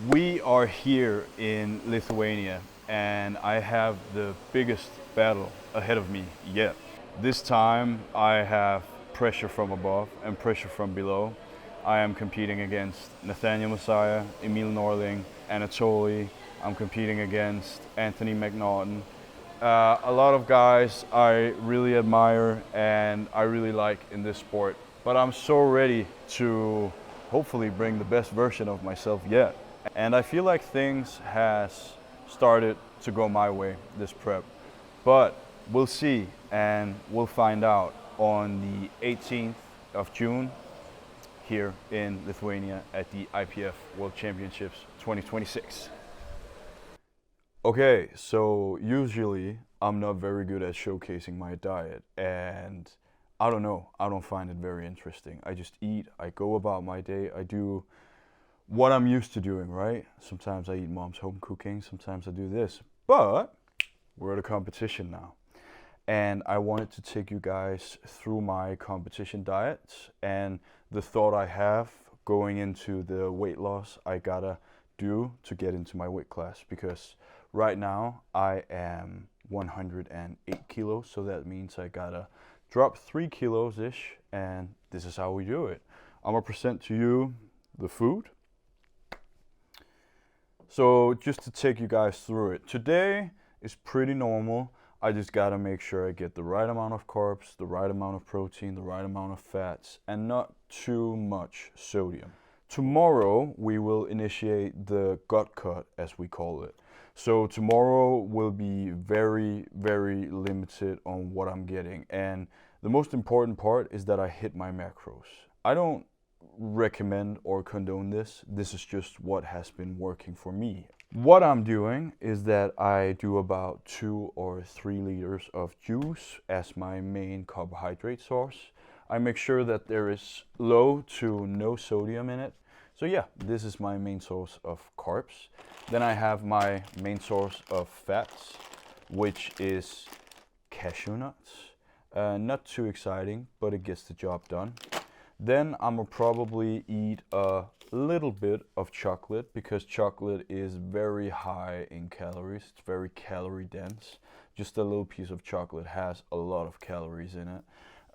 We are here in Lithuania and I have the biggest battle ahead of me yet. This time I have pressure from above and pressure from below. I am competing against Nathaniel Messiah, Emil Norling, Anatoly. I'm competing against Anthony McNaughton. A lot of guys I really admire and I really like in this sport. But I'm so ready to hopefully bring the best version of myself yet. And I feel like things has started to go my way this prep. But we'll see and we'll find out on the 18th of June here in Lithuania at the IPF World Championships 2026. Okay, so usually I'm not very good at showcasing my diet, and I don't know, I don't find it very interesting. I just eat, I go about my day, I do what I'm used to doing, right? Sometimes I eat mom's home cooking, sometimes I do this. But we're at a competition now. And I wanted to take you guys through my competition diet and the thought I have going into the weight loss I gotta do to get into my weight class, because right now I am 108 kilos, so that means I gotta drop 3 kilos ish, and this is how we do it. I'm gonna present to you the food. So just to take you guys through it, today is pretty normal. I just gotta make sure I get the right amount of carbs, the right amount of protein, the right amount of fats, and not too much sodium. Tomorrow we will initiate the gut cut, as we call it. So tomorrow will be very, very limited on what I'm getting. And the most important part is that I hit my macros. I don't recommend or condone this. This is just what has been working for me. What I'm doing is that I do about 2 or 3 liters of juice as my main carbohydrate source. I make sure that there is low to no sodium in it. So yeah, this is my main source of carbs. Then I have my main source of fats, which is cashew nuts. Not too exciting, but it gets the job done. Then I'm gonna probably eat a little bit of chocolate, because chocolate is very high in calories. It's very calorie dense. Just a little piece of chocolate has a lot of calories in it.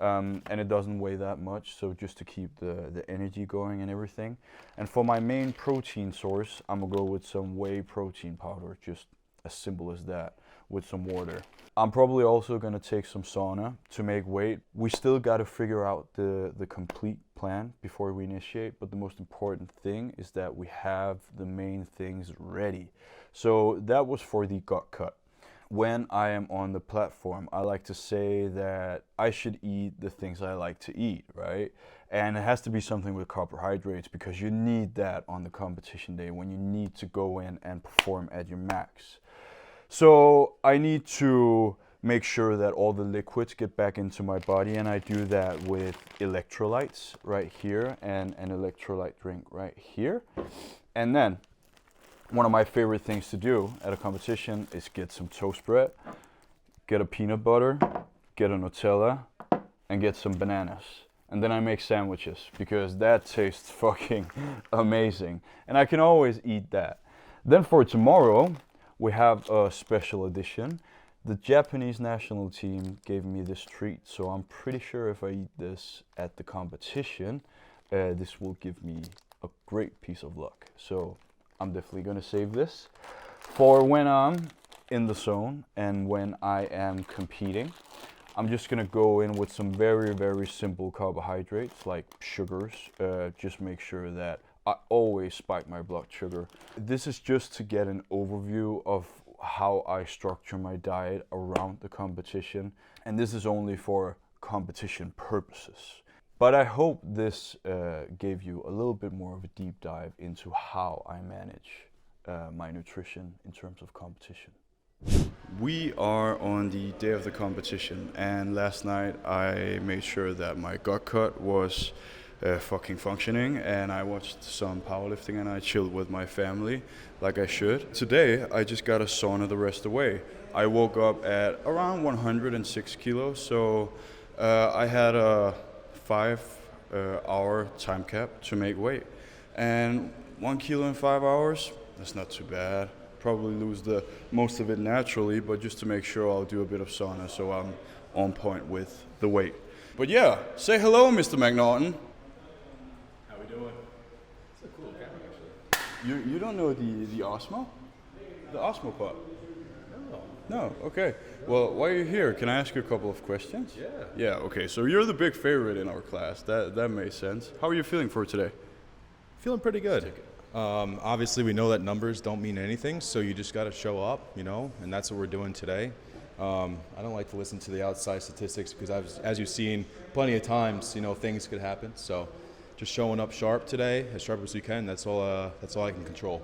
And it doesn't weigh that much, so just to keep the energy going and everything. And for my main protein source, I'm gonna go with some whey protein powder, just as simple as that, with some water. I'm probably also gonna take some sauna to make weight. We still gotta figure out the complete plan before we initiate, but the most important thing is that we have the main things ready. So that was for the gut cut. When I am on the platform, I like to say that I should eat the things I like to eat, right? And it has to be something with carbohydrates, because you need that on the competition day when you need to go in and perform at your max. So I need to make sure that all the liquids get back into my body, and I do that with electrolytes right here and an electrolyte drink right here. And then one of my favorite things to do at a competition is get some toast bread, get a peanut butter, get a Nutella, and get some bananas. And then I make sandwiches, because that tastes fucking amazing. And I can always eat that. Then for tomorrow, we have a special edition. The Japanese national team gave me this treat, so I'm pretty sure if I eat this at the competition, this will give me a great piece of luck. So I'm definitely gonna save this for when I'm in the zone and when I am competing. I'm just gonna go in with some very, very simple carbohydrates like sugars. Just make sure that I always spike my blood sugar. This is just to get an overview of how I structure my diet around the competition, and this is only for competition purposes. But I hope this gave you a little bit more of a deep dive into how I manage my nutrition in terms of competition. We are on the day of the competition, and last night I made sure that my gut cut was fucking functioning, and I watched some powerlifting and I chilled with my family like I should. Today I just got a sauna the rest of the way. I woke up at around 106 kilos, so I had a 5 hour time cap to make weight. And 1 kilo in 5 hours. That's not too bad. Probably lose the most of it naturally, but just to make sure, I'll do a bit of sauna so I'm on point with the weight. But yeah, say hello, Mr. McNaughton. How we doing? It's a cool camera, actually. You don't know the Osmo? The Osmo part? No, okay. Well, while you're here, can I ask you a couple of questions? Yeah. Yeah, okay. So you're the big favorite in our class. That makes sense. How are you feeling for today? Feeling pretty good. Obviously, we know that numbers don't mean anything, so you just got to show up, you know, and that's what we're doing today. I don't like to listen to the outside statistics because, as you've seen plenty of times, you know, things could happen. So just showing up sharp today, as sharp as we can, that's all I can control.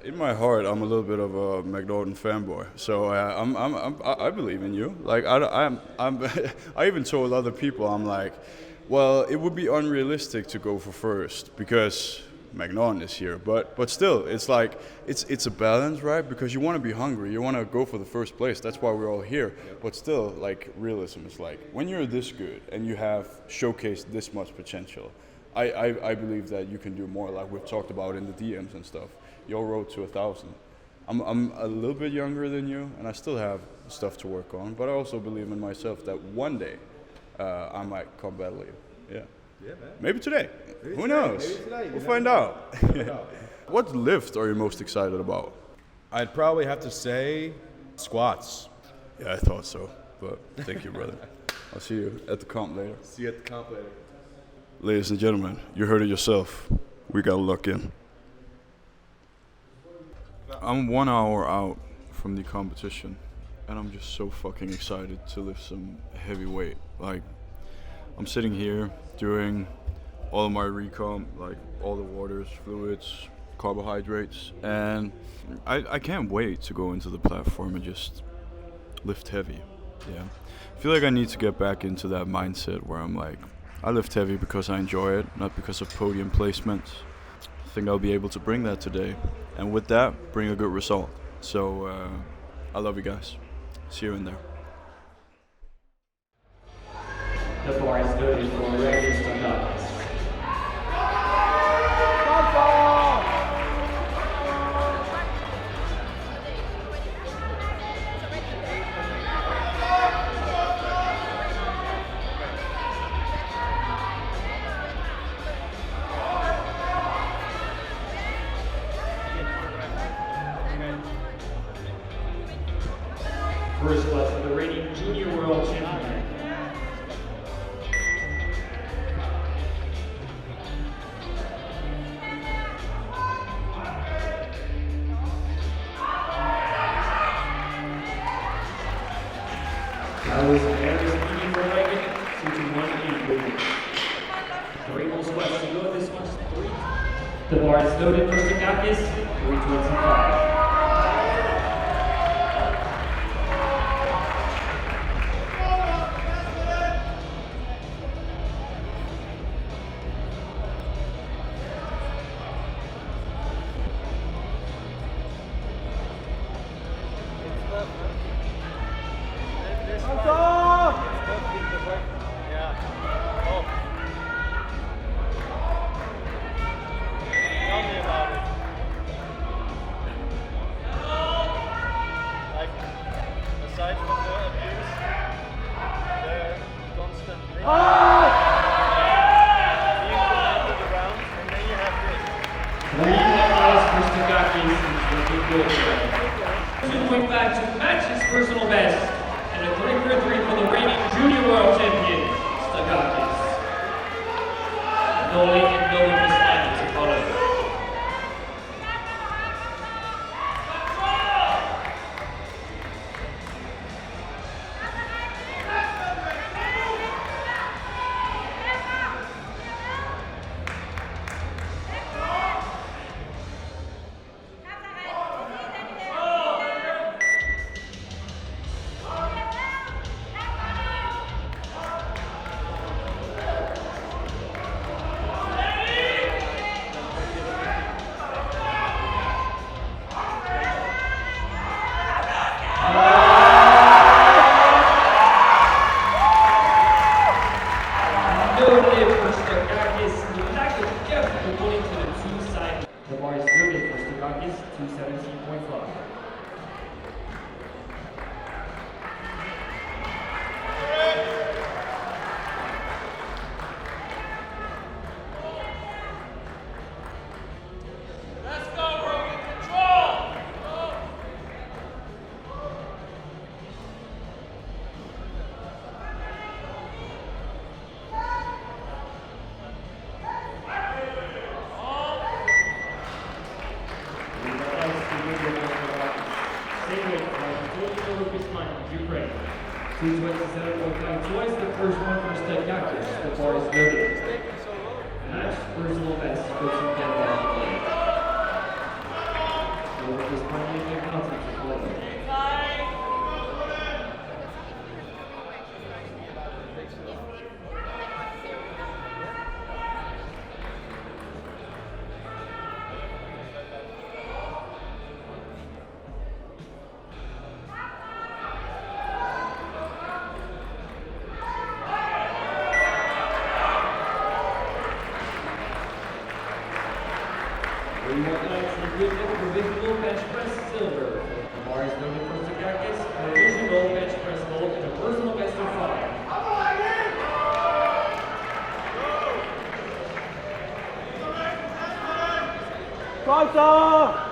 In my heart, I'm a little bit of a McNaughton fanboy, so I believe in you. Like I even told other people, I'm like, well, it would be unrealistic to go for first because McNaughton is here. But still, it's like it's a balance, right? Because you want to be hungry, you want to go for the first place. That's why we're all here. But still, like realism is like when you're this good and you have showcased this much potential, I believe that you can do more. Like we've talked about in the DMs and stuff. Your road to 1,000. I'm a little bit younger than you, and I still have stuff to work on. But I also believe in myself that one day I might come battle you. Yeah. Yeah, man. Maybe today. Who knows? Maybe today. We'll find out. What lift are you most excited about? I'd probably have to say squats. Yeah, I thought so. But thank you, brother. I'll see you at the comp later. See you at the comp later. Ladies and gentlemen, you heard it yourself. We got to lock in. I'm 1 hour out from the competition, and I'm just so fucking excited to lift some heavy weight. Like, I'm sitting here doing all of my recomp, like all the waters, fluids, carbohydrates, and I can't wait to go into the platform and just lift heavy. Yeah, I feel like I need to get back into that mindset where I'm like, I lift heavy because I enjoy it, not because of podium placements. I think I'll be able to bring that today, and with that, bring a good result. So I love you guys. See you in there. The bar is noted for records to come. First class, the reigning junior world champion. That was America's medium four-legged, 2-1-8. 3 more squats to go. This one's 3. The bar is noted for Stakakis, 325. To match his personal best, and a 3-for-3 for the reigning junior world champion, Stakakis. No late and no mishandles to follow. bar is loaded for Stakakis, 217.5. Ukraine. 227.5 twice, the first one for Stakakis. The bar is loaded. Match personal best, coaching Denmark. Lucas Ponley McNaughton to play. We want to give them provisional bench press silver. The bar is loaded for Stakakis, provisional bench press gold, and a personal best of 5. Closer!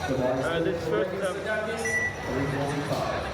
The bar is loaded for Stakakis, 325.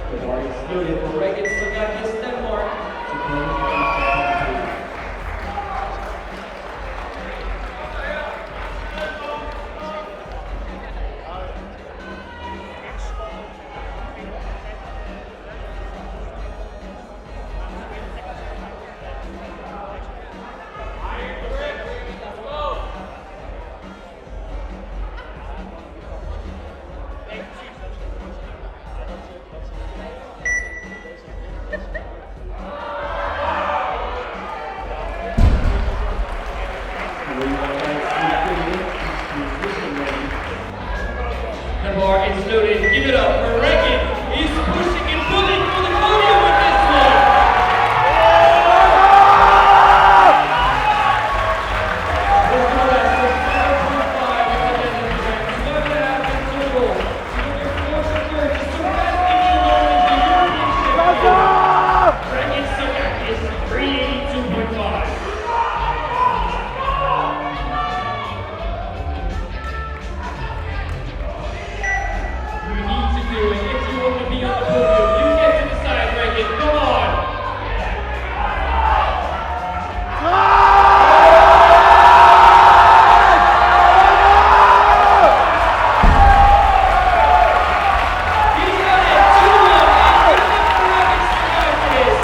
The bar is loaded for Stakakis, Denmark, to close the 8th. The bar is loaded. Give it up for Reagan. He's pushing and pulling for the podium with this one. The score is 5.5 at the end of the event. 12.5 in total. Junior Force Third is surpassing the Olympic European Championship. Reagan Stakakis, 382.5. If you want to be on the podium, you get to decide, Reagan. Come on! He's got it! 2-1! He's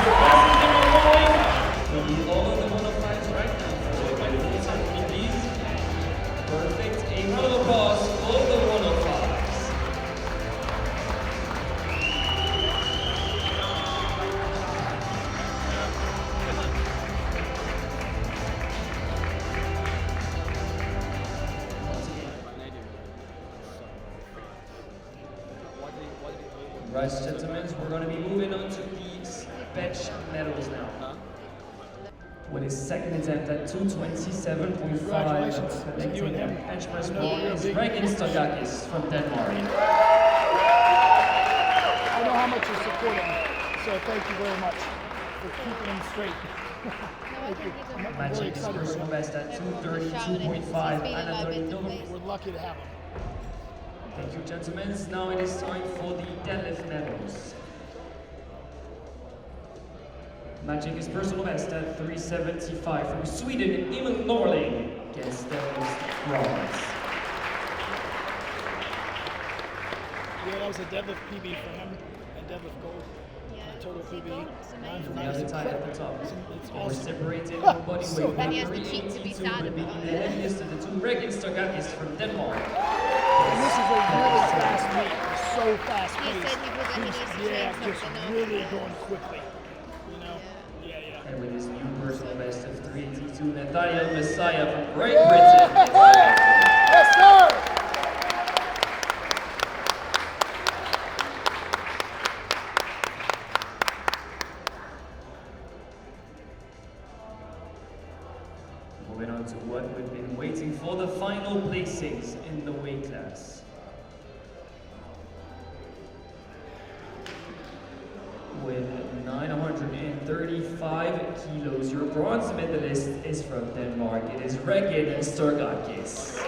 surpassing them on rolling. We'll do all of the monofiles right now. So by the full time please. Perfect. A round of applause for the 105s. Right, gentlemen, we're going to be moving on to the bench medals now. With his second attempt at 227.5, connecting the bench press ball is Reagan Stakakis from Denmark. I know how much you support him, so thank you very much for keeping him straight. Matching his personal best at 2:32.5. We're lucky to have him. Thank you, gentlemen. Now it is time for the deadlift medals. Matching his personal best at 375 from Sweden, Emil Norling gets deadlift bronze. Yeah, that was a deadlift PB for him, and deadlift gold. Total PB. The other side at the top. It's We're awesome. separated in body weight. And he has the cheek to be sad but about the it. heaviest of the two, Regin from Denmark. And this is a really fast meet. It's so fast He paced. said he was going to need to Yeah, change just something up. really going quickly. You know? Yeah. And with his new personal best of 382, Nathaniel Messiah from Great Britain. Yes, sir! Moving on to what we've been waiting for, the final placings in the weight class. With 935 kilos, your bronze medalist is from Denmark. It is Regin Storgakis.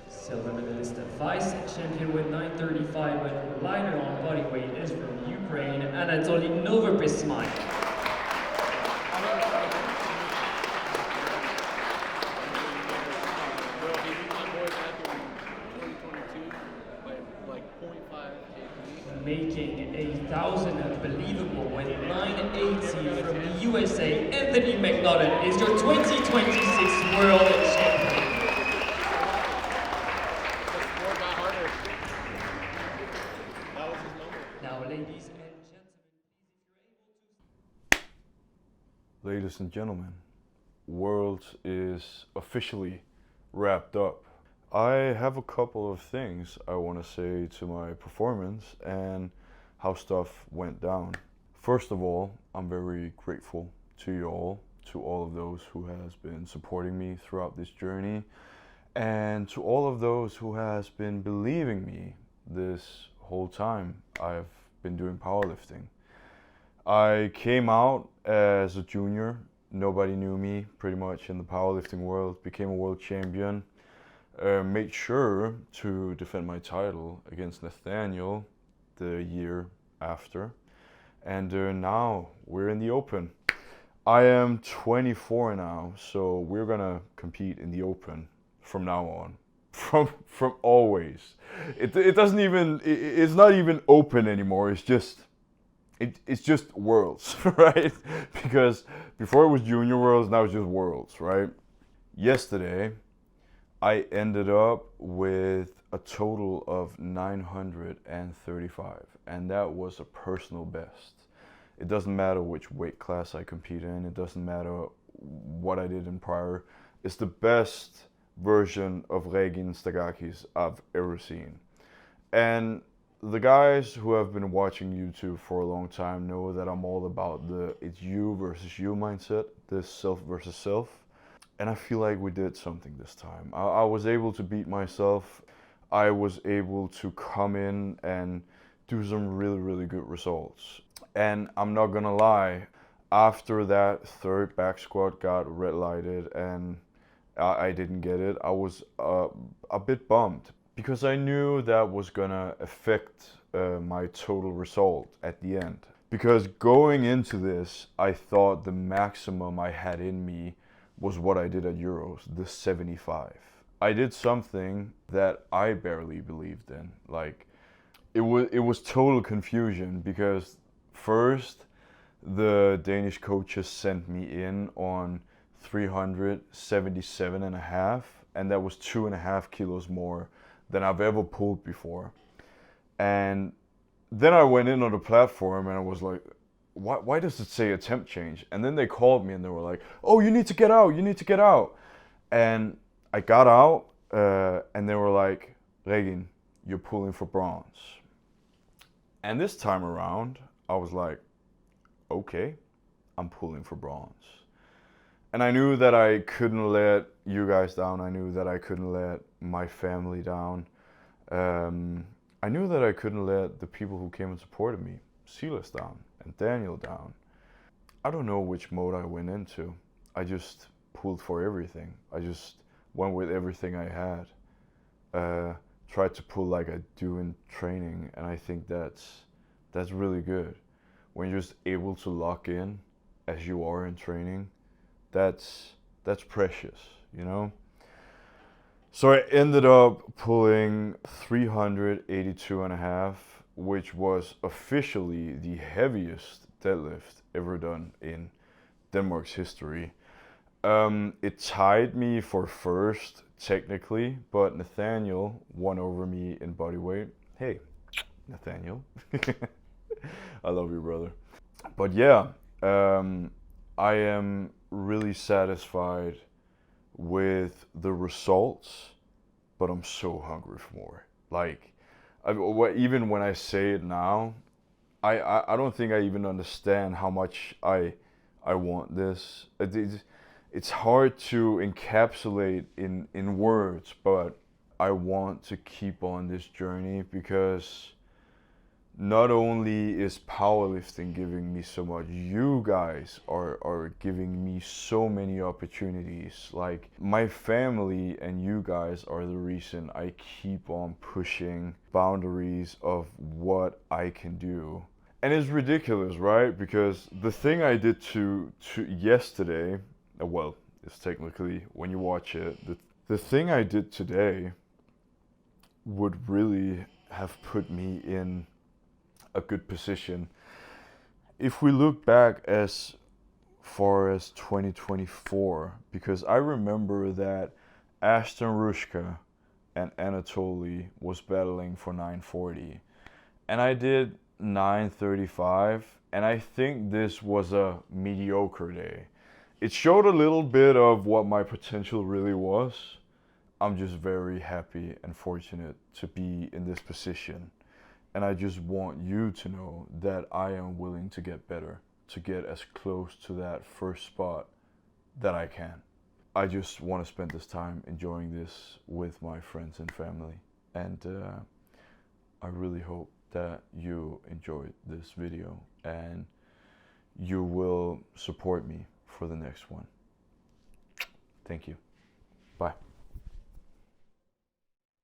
Silver medalist and vice champion with 935, but lighter on body weight is from Ukraine, Anatoly Novopesmai. Making 1,000 unbelievable with 980 from the USA, Anthony McNaughton is your 2026 World Champion. Now, ladies and gentlemen, Ladies and gentlemen, Worlds is officially wrapped up. I have a couple of things I want to say to my performance and how stuff went down. First of all, I'm very grateful to you all, to all of those who has been supporting me throughout this journey, and to all of those who has been believing me this whole time I've been doing powerlifting. I came out as a junior. Nobody knew me pretty much in the powerlifting world. Became a world champion. Made sure to defend my title against Nathaniel the year after. And now we're in the open. I am 24 now, so we're gonna compete in the open from now on. From always. It doesn't even, it's not even open anymore. It's just Worlds, right? Because before it was Junior Worlds, now it's just Worlds, right? Yesterday, I ended up with a total of 935, and that was a personal best. It doesn't matter which weight class I compete in, it doesn't matter what I did in prior. It's the best version of Regin Storgakis I've ever seen. And the guys who have been watching YouTube for a long time know that I'm all about the it's you versus you mindset, this self versus self. And I feel like we did something this time. I was able to beat myself. I was able to come in and do some really, really good results. And I'm not gonna lie, after that third back squat got red lighted and I didn't get it, I was a bit bummed because I knew that was gonna affect my total result at the end. Because going into this, I thought the maximum I had in me was what I did at Euros, the 75. I did something that I barely believed in. Like, it was total confusion because first the Danish coaches sent me in on 377.5, and that was 2.5 kilos more than I've ever pulled before. And then I went in on the platform and I was like, why does it say attempt change? And then they called me and they were like, oh, you need to get out, you need to get out. And I got out and they were like, Regin, you're pulling for bronze. And this time around, I was like, okay, I'm pulling for bronze. And I knew that I couldn't let you guys down. I knew that I couldn't let my family down. I knew that I couldn't let the people who came and supported me, Silas, down and Daniel down. I don't know which mode I went into. I just pulled for everything. I just went with everything I had. Tried to pull like I do in training, and I think that's really good. When you're just able to lock in as you are in training, that's precious, you know? So I ended up pulling 382.5, which was officially the heaviest deadlift ever done in Denmark's history. It tied me for first, technically, but Nathaniel won over me in body weight. Hey, Nathaniel. I love you, brother. But yeah, I am really satisfied with the results, but I'm so hungry for more. Like, even when I say it now, I don't think I even understand how much I want this. It's hard to encapsulate in words, but I want to keep on this journey because not only is powerlifting giving me so much, you guys are giving me so many opportunities. Like, my family and you guys are the reason I keep on pushing boundaries of what I can do. And it's ridiculous, right? Because the thing I did to yesterday, well, it's technically, when you watch it, the thing I did today would really have put me in a good position. If we look back as far as 2024, because I remember that Ashton Rushka and Anatoly was battling for 940, and I did 935, and I think this was a mediocre day. It showed a little bit of what my potential really was. I'm just very happy and fortunate to be in this position. And I just want you to know that I am willing to get better, to get as close to that first spot that I can. I just want to spend this time enjoying this with my friends and family. And I really hope that you enjoyed this video and you will support me for the next one. Thank you. Bye.